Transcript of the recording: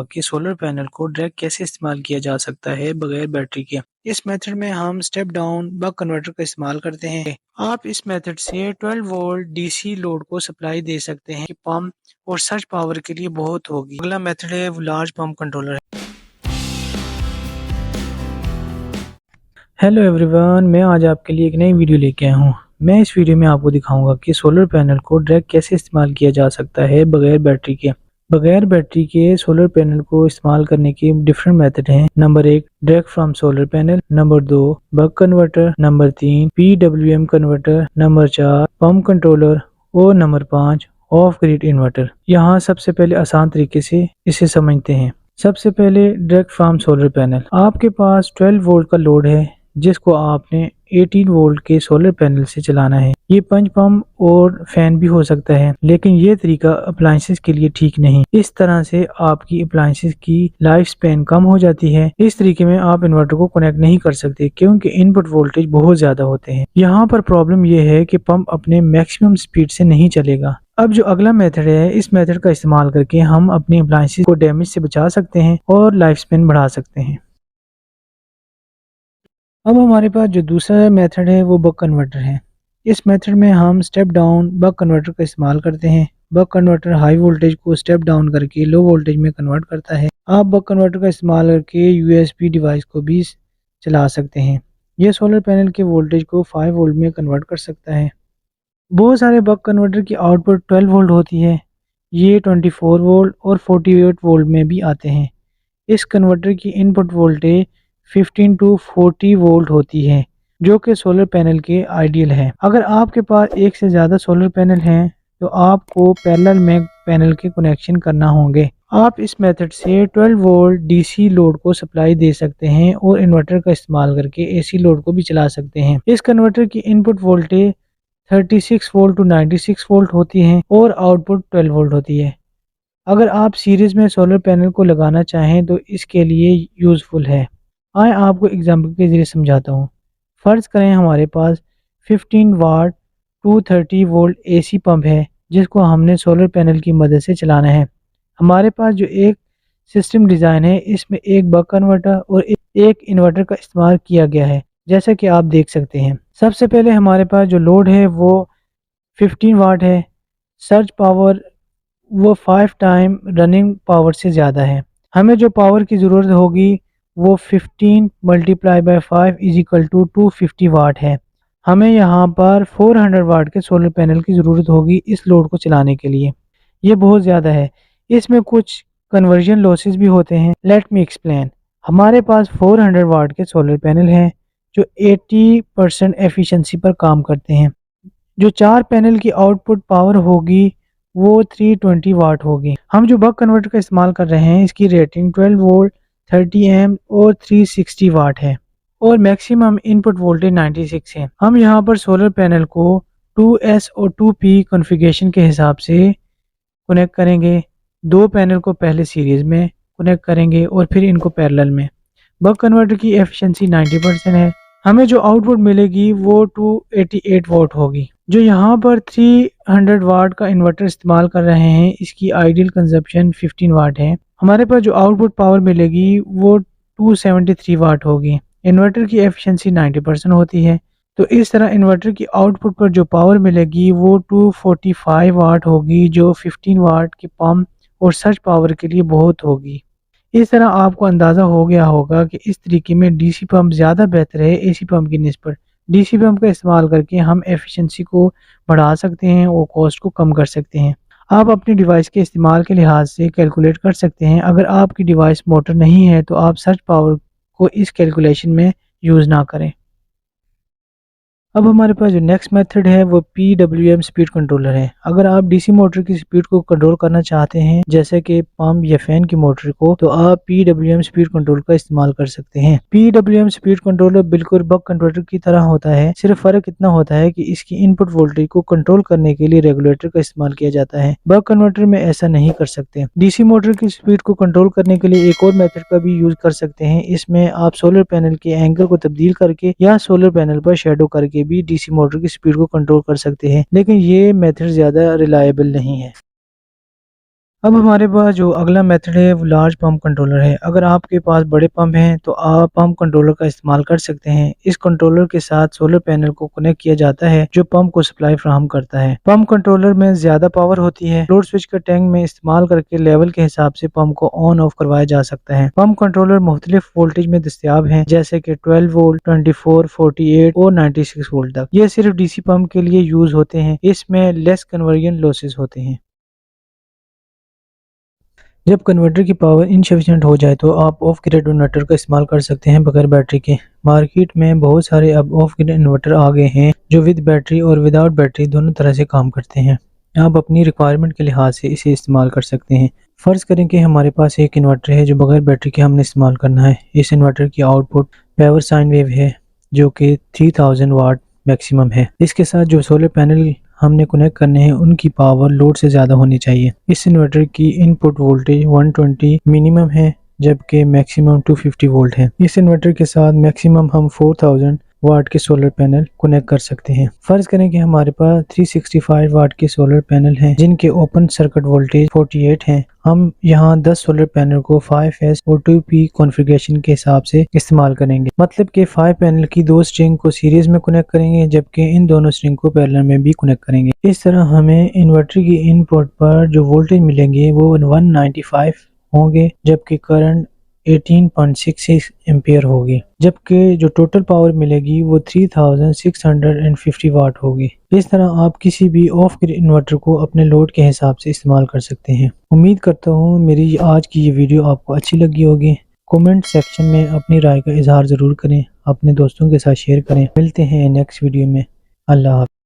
कि solar panel को direct कैसे इस्तेमाल किया जा सकता है बगैर बैटरी के। इस मेथड में हम स्टेप डाउन बक कन्वर्टर का इस्तेमाल करते हैं। आप इस मेथड से 12 वोल्ट डीसी लोड को सप्लाई दे सकते हैं कि पंप और सर्ज पावर के लिए बहुत होगी। अगला मेथड है वो लार्ज पंप कंट्रोलर है। हेलो एवरीवन, मैं आज आपके लिए एक नई वीडियो लेके आया हूँ। मैं इस वीडियो में आपको दिखाऊंगा कि सोलर पैनल को डायरेक्ट कैसे इस्तेमाल किया जा सकता है बगैर बैटरी के। बगैर बैटरी के सोलर पैनल को इस्तेमाल करने के डिफरेंट मेथड हैं। Number 1 direct from solar panel, number 2 buck converter, number 3 PWM converter, number 4 pump controller और नंबर 5 ऑफ ग्रिड इन्वर्टर। यहाँ सबसे पहले आसान तरीके से इसे समझते हैं। सबसे पहले डायरेक्ट फ्रॉम सोलर पैनल। आपके पास 12 वोल्ट का लोड है जिसको आपने 18 वोल्ट के सोलर पैनल से चलाना है। ये पंच पंप और फैन भी हो सकता है, लेकिन ये तरीका अप्लायंसेस के लिए ठीक नहीं। इस तरह से आपकी अप्लायंसेस की लाइफ स्पैन कम हो जाती है। इस तरीके में आप इन्वर्टर को कनेक्ट नहीं कर सकते क्योंकि इनपुट वोल्टेज बहुत ज्यादा होते हैं। यहाँ पर प्रॉब्लम यह है कि पंप अपने मैक्सिमम स्पीड से नहीं चलेगा। अब जो अगला मेथड है, इस मेथड का इस्तेमाल करके हम अपनी अप्लायंसेस को डैमेज से बचा सकते हैं और लाइफ स्पैन बढ़ा सकते हैं। अब हमारे पास जो दूसरा मेथड है वो बक कन्वर्टर है। इस मेथड में हम स्टेप डाउन बक कन्वर्टर का इस्तेमाल करते हैं। बक कन्वर्टर हाई वोल्टेज को स्टेप डाउन करके लो वोल्टेज में कन्वर्ट करता है। आप बक कन्वर्टर का इस्तेमाल करके USB डिवाइस को भी चला सकते हैं। यह सोलर पैनल के वोल्टेज को 5 वोल्ट में कन्वर्ट कर सकता है। बहुत सारे बक कन्वर्टर की आउटपुट 12 वोल्ट होती है। ये 24 वोल्ट और 48 वोल्ट में भी आते हैं। इस कन्वर्टर की इनपुट वोल्टेज 15 टू 40 वोल्ट होती है, जो कि सोलर पैनल के आइडियल है। अगर आपके पास एक से ज़्यादा सोलर पैनल हैं तो आपको पैरेलल में पैनल के कनेक्शन करना होंगे। आप इस मेथड से 12 वोल्ट DC लोड को सप्लाई दे सकते हैं और इन्वर्टर का इस्तेमाल करके AC लोड को भी चला सकते हैं। इस कन्वर्टर की input voltage 36 volt to 96 volt होती है और आउटपुट 12 वोल्ट होती है। अगर आप सीरीज में सोलर पैनल को लगाना चाहें तो इसके लिए यूज़फुल है। आए आपको एग्जाम्पल के जरिए समझाता हूँ। फ़र्ज़ करें हमारे पास 15 वाट 230 वोल्ट AC पंप है जिसको हमने सोलर पैनल की मदद से चलाना है। हमारे पास जो एक सिस्टम डिज़ाइन है, इसमें एक बक कन्वर्टर और एक इन्वर्टर का इस्तेमाल किया गया है, जैसा कि आप देख सकते हैं। सबसे पहले हमारे पास जो लोड है वो 15 वाट है। सर्ज पावर वो 5 टाइम रनिंग पावर से ज़्यादा है। हमें जो पावर की ज़रूरत होगी वो 15 multiply by 5 is equal to 250 watt है। हमें यहाँ पर 400 वाट के सोलर पैनल की ज़रूरत होगी इस लोड को चलाने के लिए। ये बहुत ज़्यादा है। इसमें कुछ कन्वर्जन लॉसेस भी होते हैं। Let me explain. हमारे पास 400 वाट के सोलर पैनल हैं जो 80% एफिशिएंसी पर काम करते हैं। जो 4 पैनल की आउटपुट पावर होगी वो 320 वाट होगी। हम जो बक कन्वर्टर का इस्तेमाल कर रहे हैं इसकी रेटिंग 12 वोल्ट 30 एम और 360 वाट है और मैक्सिमम इनपुट वोल्टेज 96 है। हम यहाँ पर सोलर पैनल को 2S और 2P कॉन्फ़िगरेशन के हिसाब से कनेक्ट करेंगे। 2 पैनल को पहले सीरीज में कनेक्ट करेंगे और फिर इनको पैरेलल में। बक कन्वर्टर की एफिशिएंसी 90% है। हमें जो आउटपुट मिलेगी वो 288 वाट होगी। जो यहाँ पर 300 वाट का इन्वर्टर इस्तेमाल कर रहे हैं इसकी आइडियल कंजप्शन 15 वाट है। हमारे पास जो आउटपुट पावर मिलेगी वो 273 वाट होगी। इन्वर्टर की एफिशिएंसी 90% होती है, तो इस तरह इन्वर्टर की आउटपुट पर जो पावर मिलेगी वो 245 वाट होगी, जो 15 वाट के पंप और सर्ज पावर के लिए बहुत होगी। इस तरह आपको अंदाज़ा हो गया होगा कि इस तरीके में DC पंप ज़्यादा बेहतर है AC पंप की निस्बत। DC पंप का इस्तेमाल करके हम एफिशिएंसी को बढ़ा सकते हैं और कॉस्ट को कम कर सकते हैं। आप अपने डिवाइस के इस्तेमाल के लिहाज से कैलकुलेट कर सकते हैं। अगर आपकी डिवाइस मोटर नहीं है तो आप सर्ज पावर को इस कैलकुलेशन में यूज़ ना करें। अब हमारे पास जो नेक्स्ट मेथड है वो PWM स्पीड कंट्रोलर है। अगर आप DC मोटर की स्पीड को कंट्रोल करना चाहते हैं जैसे कि पंप या फैन की मोटर को, तो आप PWM स्पीड कंट्रोल का इस्तेमाल कर सकते हैं। PWM स्पीड कंट्रोलर बिल्कुल बक कन्वर्टर की तरह होता है, सिर्फ फर्क इतना होता है कि इसकी इनपुट वोल्टेज को कंट्रोल करने के लिए रेगुलेटर का इस्तेमाल किया जाता है। बक कन्वर्टर में ऐसा नहीं कर सकते। DC मोटर की स्पीड को कंट्रोल करने के लिए एक और मेथड का भी यूज कर सकते हैं। इसमें आप सोलर पैनल के एंगल को तब्दील करके या सोलर पैनल पर शेडो करके भी DC मोटर की स्पीड को कंट्रोल कर सकते हैं, लेकिन ये मेथड ज़्यादा रिलायबल नहीं है। अब हमारे पास जो अगला मेथड है वो लार्ज पंप कंट्रोलर है। अगर आपके पास बड़े पंप हैं तो आप पंप कंट्रोलर का इस्तेमाल कर सकते हैं। इस कंट्रोलर के साथ सोलर पैनल को कनेक्ट किया जाता है जो पंप को सप्लाई फराहम करता है। पंप कंट्रोलर में ज्यादा पावर होती है। लोड स्विच का टैंक में इस्तेमाल करके लेवल के हिसाब से पंप को ऑन ऑफ करवाया जा सकता है। पंप कंट्रोलर मुख्तलिफ वोल्टेज में दस्तियाब है, जैसे कि 12 वोल्ट, 24, 48 और 96 वोल्ट तक। ये सिर्फ डीसी पंप के लिए यूज होते हैं। इसमें लेस कन्वर्जन लॉसेस होते हैं। जब कन्वर्टर की पावर इनसफिशिएंट हो जाए तो आप ऑफ ग्रिड इन्वर्टर का इस्तेमाल कर सकते हैं बगैर बैटरी के। मार्केट में बहुत सारे अब ऑफ ग्रिड इन्वर्टर आ गए हैं जो विद बैटरी और विदाउट बैटरी दोनों तरह से काम करते हैं। आप अपनी रिक्वायरमेंट के लिहाज से इसे इस्तेमाल कर सकते हैं। फ़र्ज़ करें कि हमारे पास एक इन्वर्टर है जो बगैर बैटरी के हमने इस्तेमाल करना है। इस इन्वर्टर की आउटपुट पावर साइन वेव है जो कि 3000 वाट मैक्सिमम है। इसके साथ जो सोलर पैनल हमने कनेक्ट करने हैं उनकी पावर लोड से ज़्यादा होनी चाहिए। इस इन्वर्टर की इनपुट वोल्टेज 120 मिनिमम है जबकि मैक्सिमम 250 वोल्ट है। इस इन्वर्टर के साथ मैक्सिमम हम 4000 वाट के सोलर पैनल कनेक्ट कर सकते हैं। फर्ज करें कि हमारे पास 365 वाट के सोलर पैनल हैं जिनके ओपन सर्किट वोल्टेज 48 हैं। हम यहाँ 10 सोलर पैनल को 5S और 2P कॉन्फ़िगरेशन के हिसाब से इस्तेमाल करेंगे। मतलब कि 5 पैनल की 2 स्ट्रिंग को सीरीज में कनेक्ट करेंगे जबकि इन दोनों स्ट्रिंग को पैरेलल में भी कनेक्ट करेंगे। इस तरह हमें इन्वर्टर की इनपुट पर जो वोल्टेज मिलेंगे वो 195 होंगे जबकि करंट 18.66 एम्पियर होगी, जबकि जो टोटल पावर मिलेगी वो 3650 वाट होगी। इस तरह आप किसी भी ऑफ ग्रिड इन्वर्टर को अपने लोड के हिसाब से इस्तेमाल कर सकते हैं। उम्मीद करता हूँ मेरी आज की ये वीडियो आपको अच्छी लगी होगी। कमेंट सेक्शन में अपनी राय का इजहार ज़रूर करें, अपने दोस्तों के साथ शेयर करें। मिलते हैं नेक्स्ट वीडियो में। अल्लाह हाफ़िज़।